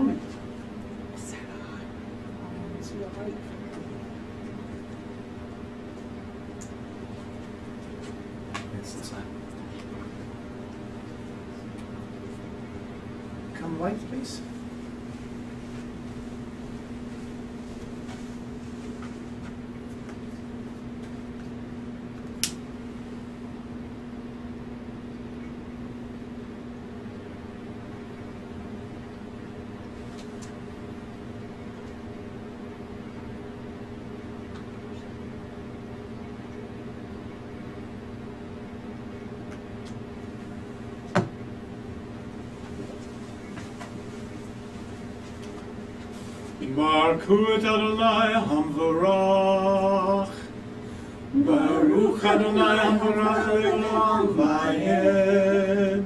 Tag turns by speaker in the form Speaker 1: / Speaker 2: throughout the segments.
Speaker 1: moment.
Speaker 2: Come light, please.
Speaker 3: Baruch Adonai Hamvarach. Baruch Adonai Hamvarach Leolam Vayed.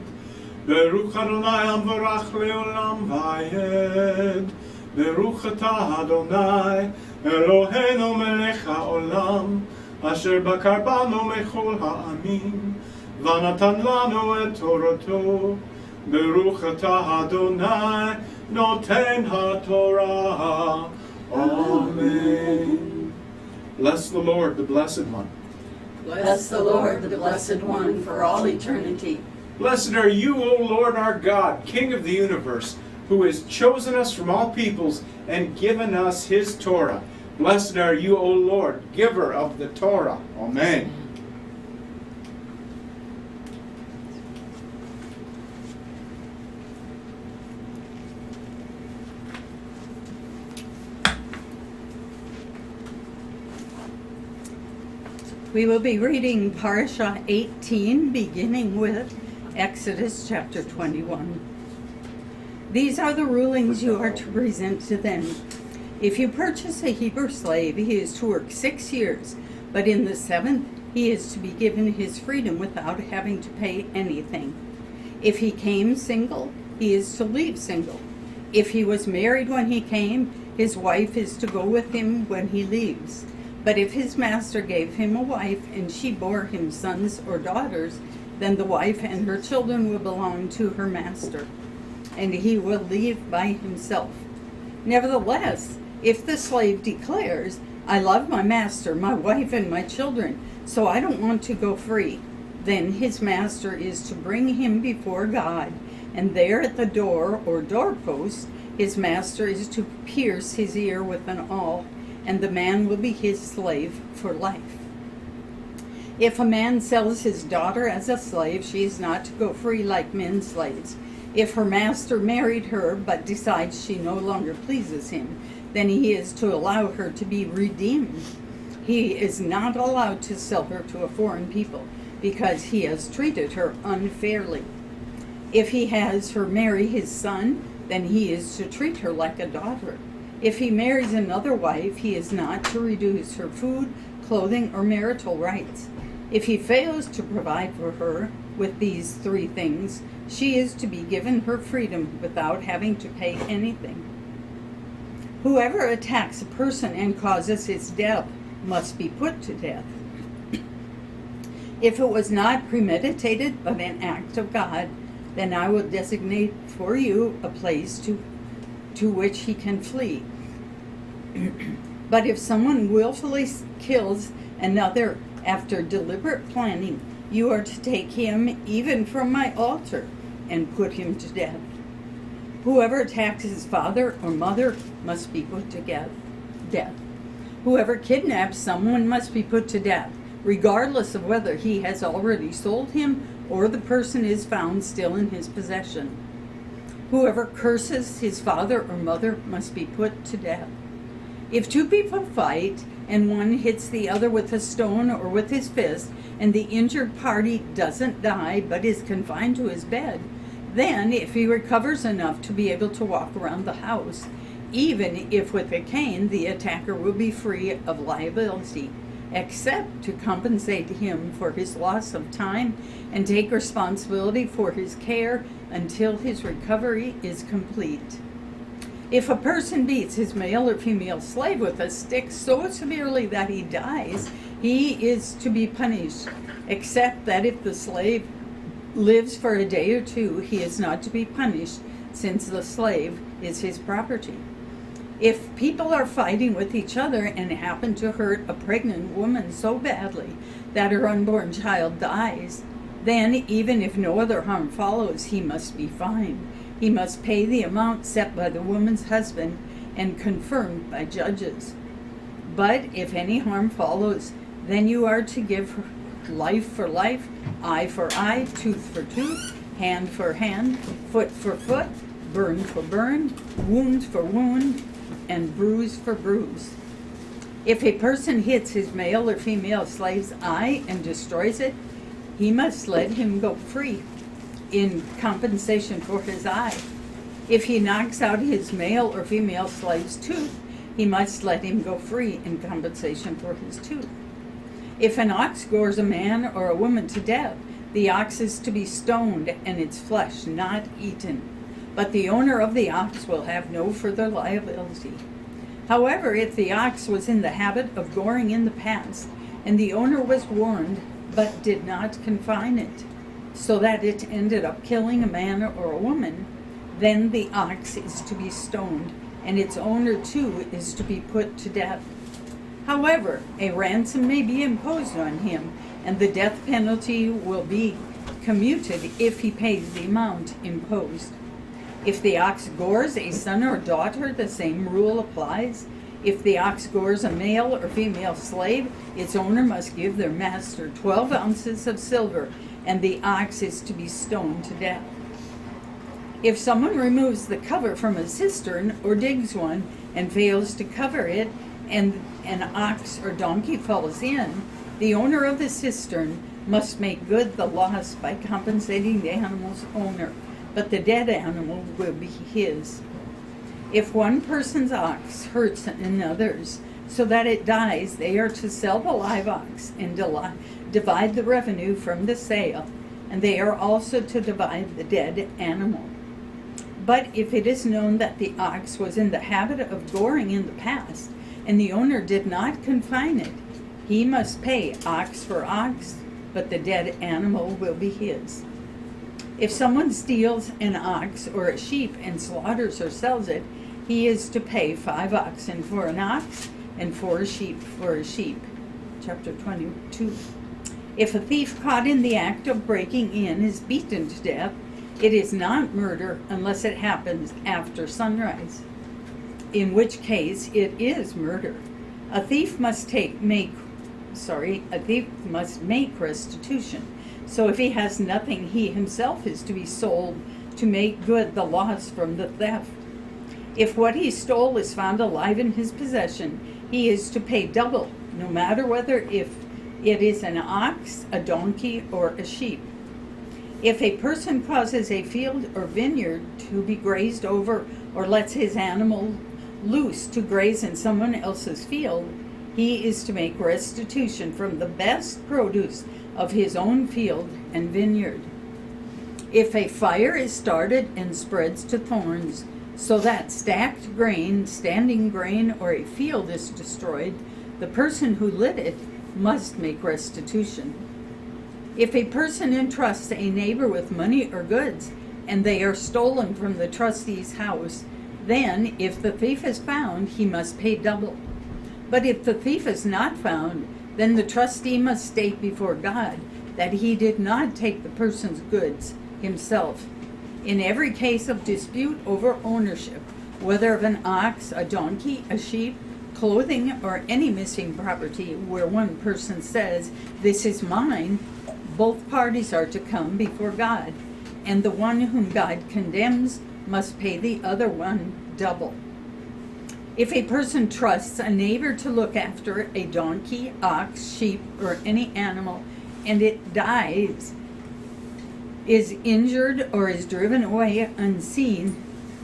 Speaker 3: Baruch Adonai Hamvarach Leolam Vayed. Baruch Atah Adonai Eloheinu Melech HaOlam Asher Bakar Banu Mechol Ha'amim Vanatan Lanu Et Torato. Baruch Atah Adonai Noten HaTorah. Amen. Bless the Lord, the Blessed One.
Speaker 1: Bless the Lord, the Blessed One, for all eternity.
Speaker 3: Blessed are you, O Lord our God, King of the universe, who has chosen us from all peoples and given us his Torah. Blessed are you, O Lord, giver of the Torah. Amen.
Speaker 4: We will be reading Parashah 18, beginning with Exodus chapter 21. These are the rulings you are to present to them. If you purchase a Hebrew slave, he is to work 6 years, but in the 7th he is to be given his freedom without having to pay anything. If he came single, he is to leave single. If he was married when he came, his wife is to go with him when he leaves. But if his master gave him a wife and she bore him sons or daughters, then the wife and her children will belong to her master, and he will leave by himself. Nevertheless, if the slave declares, I love my master, my wife, and my children, so I don't want to go free, then his master is to bring him before God, and there at the door or doorpost, his master is to pierce his ear with an awl, and the man will be his slave for life. If a man sells his daughter as a slave, she is not to go free like men's slaves. If her master married her but decides she no longer pleases him, then he is to allow her to be redeemed. He is not allowed to sell her to a foreign people because he has treated her unfairly. If he has her marry his son, then he is to treat her like a daughter. If he marries another wife, he is not to reduce her food, clothing, or marital rights. If he fails to provide for her with these 3 things, she is to be given her freedom without having to pay anything. Whoever attacks a person and causes his death must be put to death. If it was not premeditated but an act of God, then I will designate for you a place to which he can flee. But if someone willfully kills another after deliberate planning, you are to take him even from my altar and put him to death. Whoever attacks his father or mother must be put to death. Whoever kidnaps someone must be put to death, regardless of whether he has already sold him or the person is found still in his possession. Whoever curses his father or mother must be put to death. If 2 people fight and one hits the other with a stone or with his fist, and the injured party doesn't die but is confined to his bed, then if he recovers enough to be able to walk around the house, even if with a cane, the attacker will be free of liability, except to compensate him for his loss of time and take responsibility for his care until his recovery is complete. If a person beats his male or female slave with a stick so severely that he dies, he is to be punished, except that if the slave lives for a day or 2, he is not to be punished, since the slave is his property. If people are fighting with each other and happen to hurt a pregnant woman so badly that her unborn child dies, then even if no other harm follows, he must be fined. He must pay the amount set by the woman's husband and confirmed by judges. But if any harm follows, then you are to give life for life, eye for eye, tooth for tooth, hand for hand, foot for foot, burn for burn, wound for wound, and bruise for bruise. If a person hits his male or female slave's eye and destroys it, he must let him go free in compensation for his eye. If he knocks out his male or female slave's tooth, he must let him go free in compensation for his tooth. If an ox gores a man or a woman to death, the ox is to be stoned and its flesh not eaten, but the owner of the ox will have no further liability. However, if the ox was in the habit of goring in the past, and the owner was warned but did not confine it, so that it ended up killing a man or a woman, then the ox is to be stoned, and its owner too is to be put to death. However, a ransom may be imposed on him, and the death penalty will be commuted if he pays the amount imposed. If the ox gores a son or daughter, the same rule applies. If the ox gores a male or female slave, its owner must give their master 12 ounces of silver, and the ox is to be stoned to death. If someone removes the cover from a cistern or digs one and fails to cover it, and an ox or donkey falls in, the owner of the cistern must make good the loss by compensating the animal's owner, but the dead animal will be his. If one person's ox hurts another's so that it dies, they are to sell the live ox and divide the revenue from the sale, and they are also to divide the dead animal. But if it is known that the ox was in the habit of goring in the past, and the owner did not confine it, he must pay ox for ox, but the dead animal will be his. If someone steals an ox or a sheep and slaughters or sells it, he is to pay 5 oxen for an ox and 4 sheep for a sheep. Chapter 22. If a thief caught in the act of breaking in is beaten to death, it is not murder unless it happens after sunrise, in which case it is murder. A thief must make restitution. So if he has nothing, he himself is to be sold to make good the loss from the theft. If what he stole is found alive in his possession, he is to pay double, no matter whether if it is an ox, a donkey, or a sheep. If a person causes a field or vineyard to be grazed over or lets his animal loose to graze in someone else's field, he is to make restitution from the best produce of his own field and vineyard. If a fire is started and spreads to thorns, so that stacked grain, standing grain, or a field is destroyed, the person who lit it must make restitution. If a person entrusts a neighbor with money or goods, and they are stolen from the trustee's house, then, if the thief is found, he must pay double. But if the thief is not found, then the trustee must state before God that he did not take the person's goods himself. In every case of dispute over ownership, whether of an ox, a donkey, a sheep, clothing, or any missing property, where one person says, "This is mine," both parties are to come before God, and the one whom God condemns must pay the other one double. If a person trusts a neighbor to look after a donkey, ox, sheep, or any animal, and it dies, is injured, or is driven away unseen,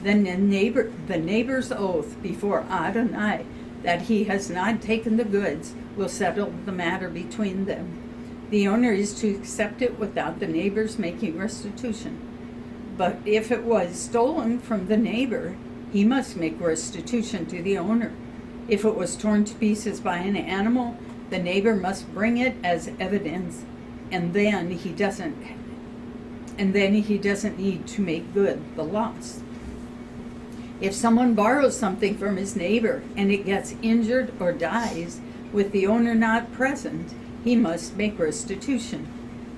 Speaker 4: then the neighbor's oath before Adonai that he has not taken the goods will settle the matter between them. The owner is to accept it without the neighbor's making restitution. But if it was stolen from the neighbor, he must make restitution to the owner. If it was torn to pieces by an animal, the neighbor must bring it as evidence, and then he doesn't need to make good the loss. If someone borrows something from his neighbor and it gets injured or dies with the owner not present, he must make restitution.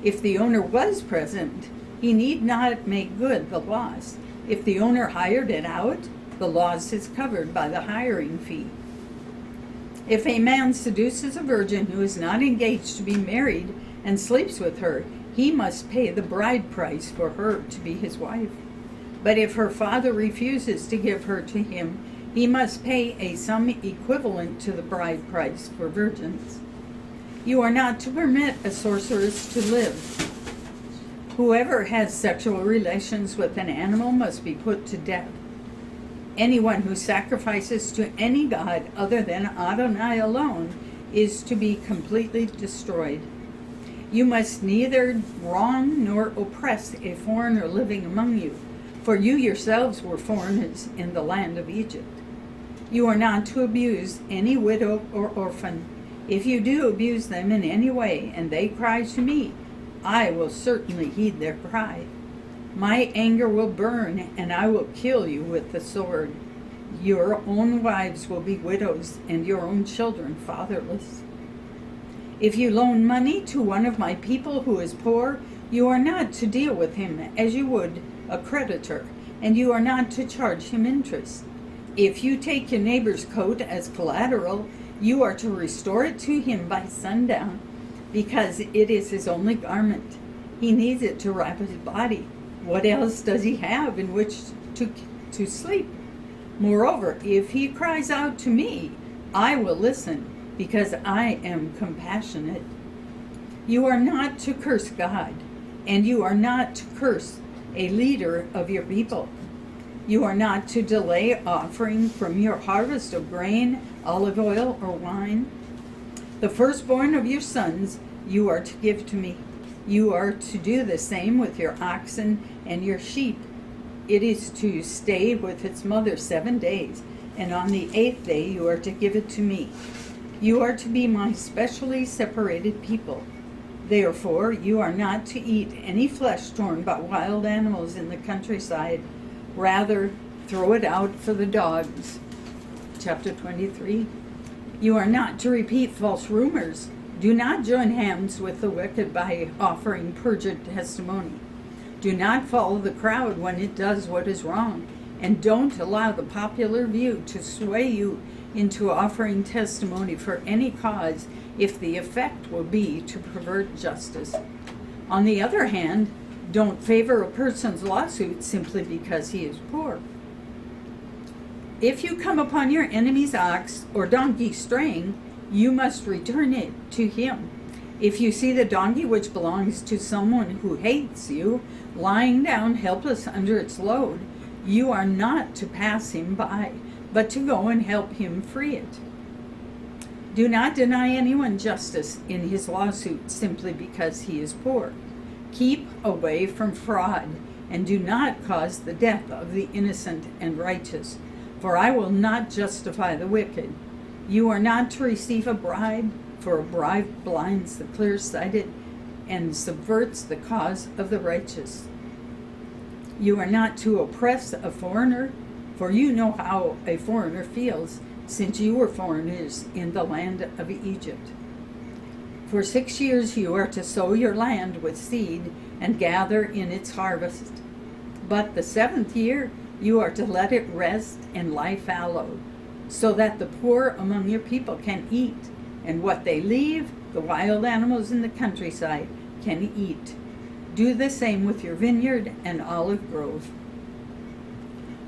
Speaker 4: If the owner was present, he need not make good the loss. If the owner hired it out, the loss is covered by the hiring fee. If a man seduces a virgin who is not engaged to be married and sleeps with her, he must pay the bride price for her to be his wife. But if her father refuses to give her to him, he must pay a sum equivalent to the bride price for virgins. You are not to permit a sorceress to live. Whoever has sexual relations with an animal must be put to death. Anyone who sacrifices to any god other than Adonai alone is to be completely destroyed. You must neither wrong nor oppress a foreigner living among you, for you yourselves were foreigners in the land of Egypt. You are not to abuse any widow or orphan. If you do abuse them in any way, and they cry to me, I will certainly heed their cry. My anger will burn, and I will kill you with the sword. Your own wives will be widows, and your own children fatherless. If you loan money to one of my people who is poor, you are not to deal with him as you would a creditor, and you are not to charge him interest. If you take your neighbor's coat as collateral, you are to restore it to him by sundown, because it is his only garment. He needs it to wrap his body. What else does he have in which to sleep? Moreover, if he cries out to me, I will listen, because I am compassionate. You are not to curse God, and you are not to curse a leader of your people. You are not to delay offering from your harvest of grain, olive oil, or wine. The firstborn of your sons you are to give to me. You are to do the same with your oxen and your sheep. It is to stay with its mother 7 days, and on the 8th day you are to give it to me. You are to be my specially separated people. Therefore, you are not to eat any flesh torn by wild animals in the countryside. Rather, throw it out for the dogs. Chapter 23. You are not to repeat false rumors. Do not join hands with the wicked by offering perjured testimony. Do not follow the crowd when it does what is wrong, and don't allow the popular view to sway you into offering testimony for any cause if the effect will be to pervert justice. On the other hand, don't favor a person's lawsuit simply because he is poor. If you come upon your enemy's ox or donkey straying, you must return it to him. If you see the donkey which belongs to someone who hates you, lying down helpless under its load, you are not to pass him by, but to go and help him free it. Do not deny anyone justice in his lawsuit simply because he is poor. Keep away from fraud, and do not cause the death of the innocent and righteous, for I will not justify the wicked. You are not to receive a bribe, for a bribe blinds the clear-sighted and subverts the cause of the righteous. You are not to oppress a foreigner, for you know how a foreigner feels, since you were foreigners in the land of Egypt. For 6 years you are to sow your land with seed and gather in its harvest. But the 7th year you are to let it rest and lie fallow, so that the poor among your people can eat, and what they leave, the wild animals in the countryside can eat. Do the same with your vineyard and olive grove.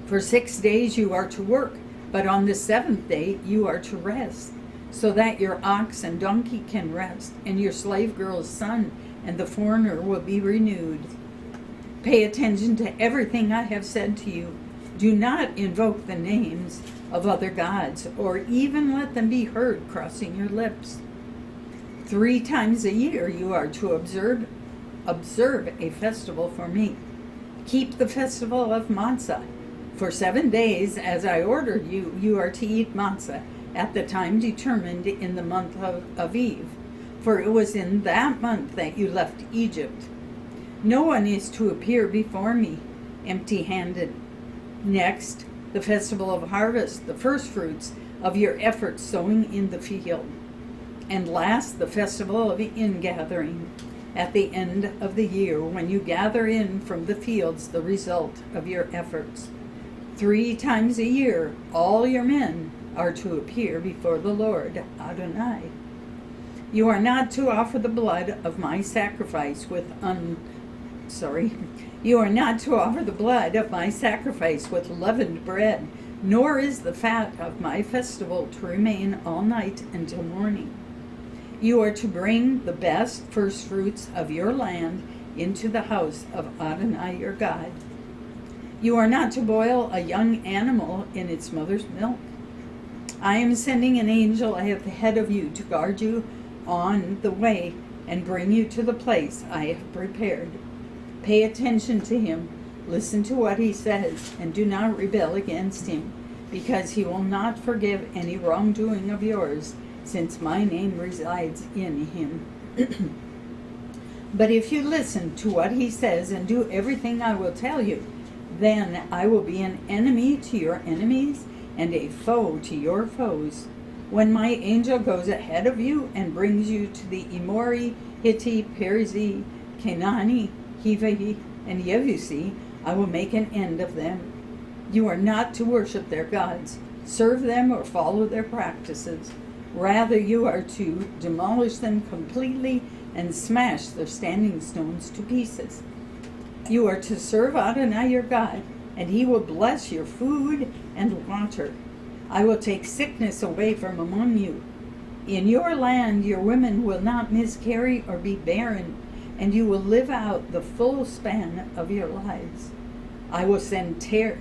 Speaker 4: For 6 days you are to work, but on the 7th day you are to rest, so that your ox and donkey can rest, and your slave girl's son and the foreigner will be renewed. Pay attention to everything I have said to you. Do not invoke the names of other gods, or even let them be heard crossing your lips. 3 times a year you are to observe a festival for me. Keep the festival of Matzah. For 7 days, as I ordered you, you are to eat matzah at the time determined in the month of Aviv, for it was in that month that you left Egypt. No one is to appear before me empty-handed. Next, the festival of harvest, the first fruits of your efforts sowing in the field. And last, the festival of ingathering, at the end of the year, when you gather in from the fields the result of your efforts. 3 times a year, all your men are to appear before the Lord Adonai. You are not to offer the blood of my sacrifice You are not to offer the blood of my sacrifice with leavened bread, nor is the fat of my festival to remain all night until morning. You are to bring the best first fruits of your land into the house of Adonai your God. You are not to boil a young animal in its mother's milk. I am sending an angel ahead of you to guard you on the way and bring you to the place I have prepared. Pay attention to him, listen to what he says, and do not rebel against him, because he will not forgive any wrongdoing of yours, since my name resides in him. But if you listen to what he says and do everything I will tell you, then I will be an enemy to your enemies and a foe to your foes. When my angel goes ahead of you and brings you to the Emori, Hitti, Perizi, Canaani, Hivi, and Yebusi, I will make an end of them. You are not to worship their gods, serve them, or follow their practices. Rather, you are to demolish them completely and smash their standing stones to pieces. You are to serve Adonai your God, and he will bless your food and water. I will take sickness away from among you. In your land your women will not miscarry or be barren, and you will live out the full span of your lives. I will send terror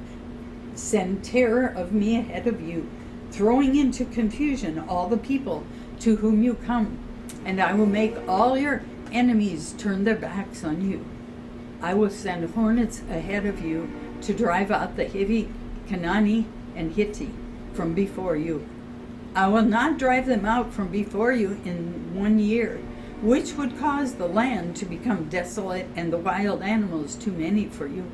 Speaker 4: of me ahead of you, throwing into confusion all the people to whom you come, and I will make all your enemies turn their backs on you. I will send hornets ahead of you to drive out the Hivi, Canaani, and Hitti from before you. I will not drive them out from before you in 1 year, which would cause the land to become desolate and the wild animals too many for you.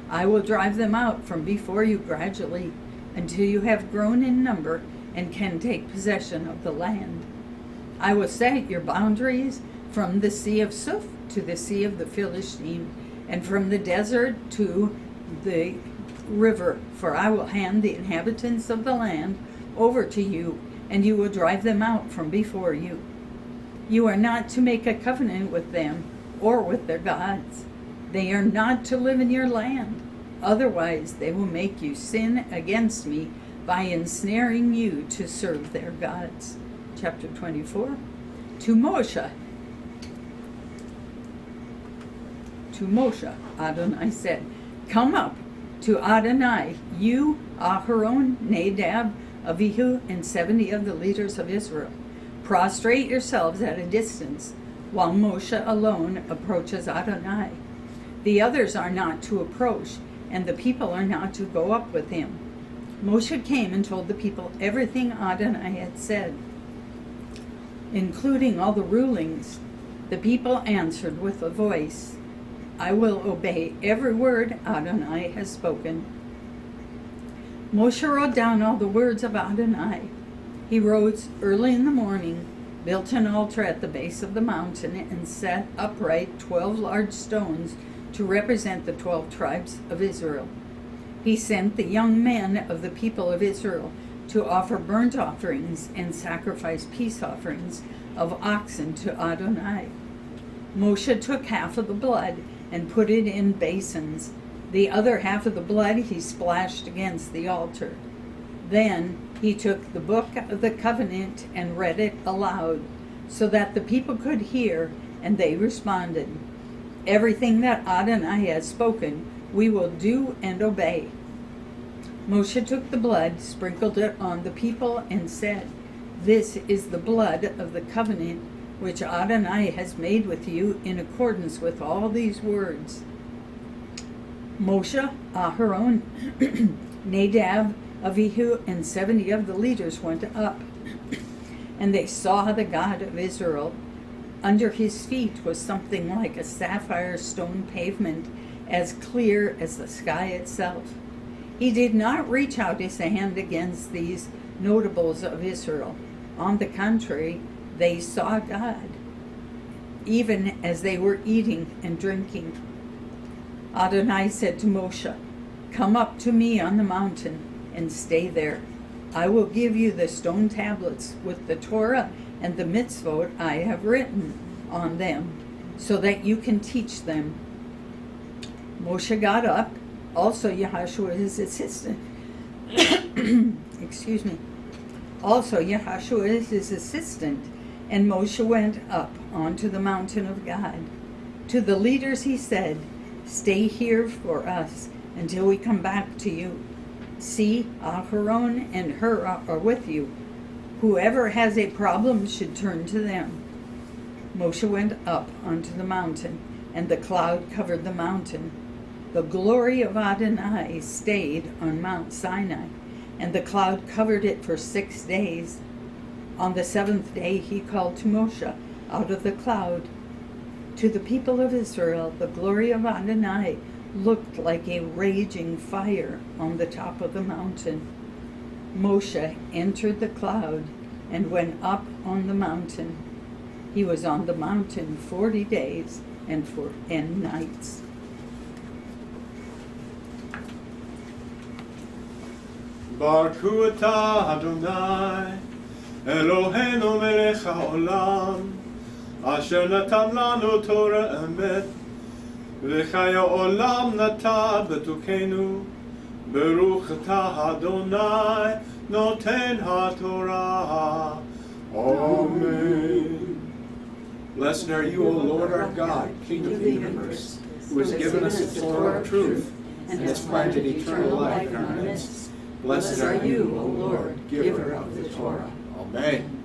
Speaker 4: I will drive them out from before you gradually, until you have grown in number and can take possession of the land. I will set your boundaries from the Sea of Suf to the Sea of the Philistine, and from the desert to the river, for I will hand the inhabitants of the land over to you, and you will drive them out from before you. You are not to make a covenant with them or with their gods. They are not to live in your land. Otherwise, they will make you sin against me by ensnaring you to serve their gods. Chapter 24. To Moshe, Adonai said, Come up to Adonai, you, Aharon, Nadab, Avihu, and 70 of the leaders of Israel. Prostrate yourselves at a distance, while Moshe alone approaches Adonai. The others are not to approach, and the people are not to go up with him. Moshe came and told the people everything Adonai had said, including all the rulings. The people answered with a voice, I will obey every word Adonai has spoken. Moshe wrote down all the words of Adonai. He rose early in the morning, built an altar at the base of the mountain, and set upright 12 large stones to represent the 12 tribes of Israel. He sent the young men of the people of Israel to offer burnt offerings and sacrifice peace offerings of oxen to Adonai. Moshe took half of the blood and put it in basins. The other half of the blood he splashed against the altar. Then he took the book of the covenant and read it aloud, so that the people could hear, and they responded, Everything that Adonai has spoken, we will do and obey. Moshe took the blood, sprinkled it on the people, and said, This is the blood of the covenant which Adonai has made with you in accordance with all these words. Moshe, Aharon, Nadab, Avihu, and 70 of the leaders went up, and they saw the God of Israel. Under his feet was something like a sapphire stone pavement, as clear as the sky itself. He did not reach out his hand against these notables of Israel. On the contrary, they saw God, even as they were eating and drinking. Adonai said to Moshe, "Come up to me on the mountain and stay there. I will give you the stone tablets with the Torah and the mitzvot I have written on them, so that you can teach them." Moshe got up, also Yahshua his assistant. Excuse me. Also Yahshua is his assistant, and Moshe went up onto the mountain of God. To the leaders he said, "Stay here for us until we come back to you. See, Aharon and Hur are with you. Whoever has a problem should turn to them." Moshe went up onto the mountain, and the cloud covered the mountain. The glory of Adonai stayed on Mount Sinai, and the cloud covered it for 6 days. On the 7th day he called to Moshe out of the cloud. To the people of Israel, the glory of Adonai looked like a raging fire on the top of the mountain. Moshe entered the cloud and went up on the mountain. He was on the mountain 40 days and nights.
Speaker 3: Baruch atah Adonai, Eloheinu melech haolam, asher natan lanu Torah emet, v'chaya olam nata betukenu. Baruch atah Adonai, noten haTorah. Amen. Blessed are you, O Lord our God, King of the universe, who has given us the Torah of truth, and has planted eternal life in our midst. Blessed are you, O Lord, giver of the Torah. Amen.